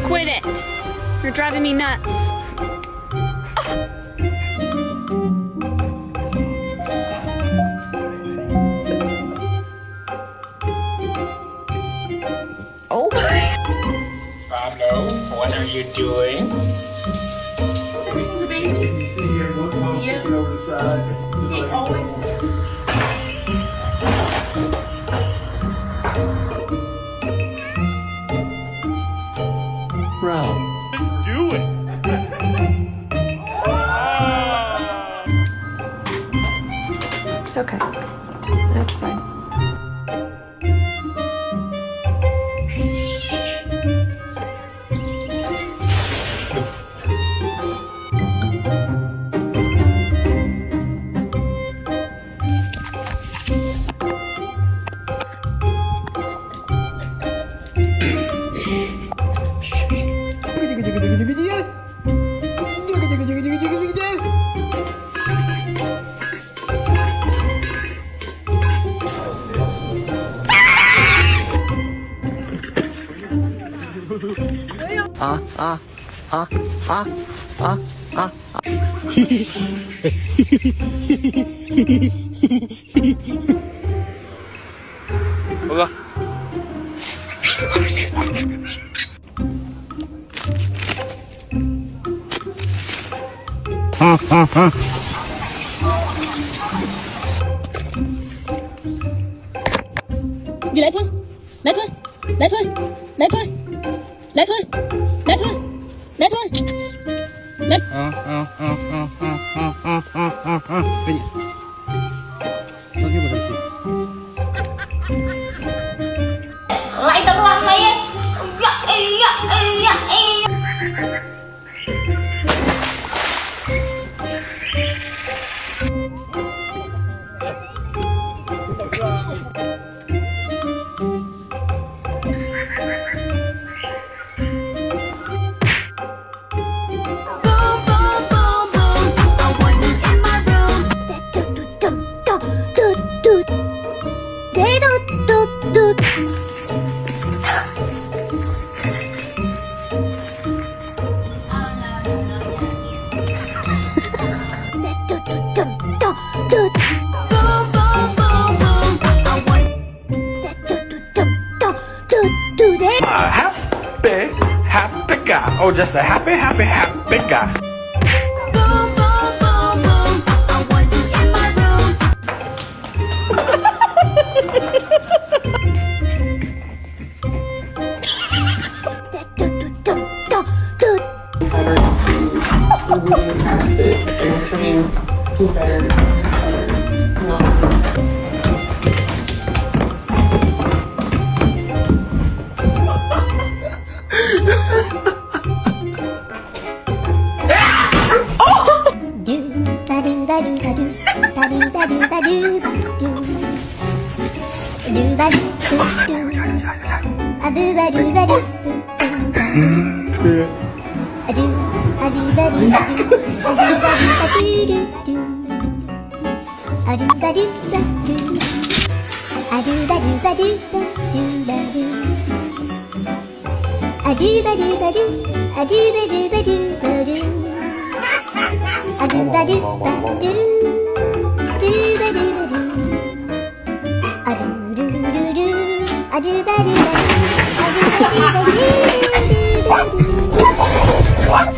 Quit it! You're driving me nuts. Oh my! Pablo, what are you doing? The baby. You see here, one pump sticking over the side. He always. Brown. Do it! Okay, that's fine. Hola. Đi lại thôi. Lại thôi. Lại thôi. Lại thôi. Lại thôi. Lại thôi. Lại thôi. Lại. Lại tao làm mày ấy. Happy guy. Oh, just a happy guy.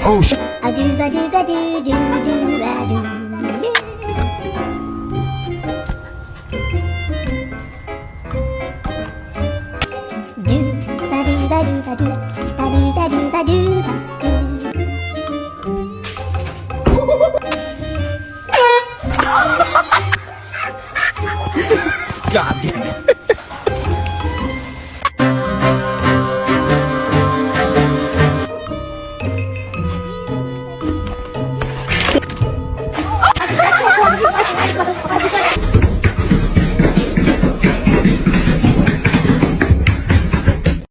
Oh shit! God damn it.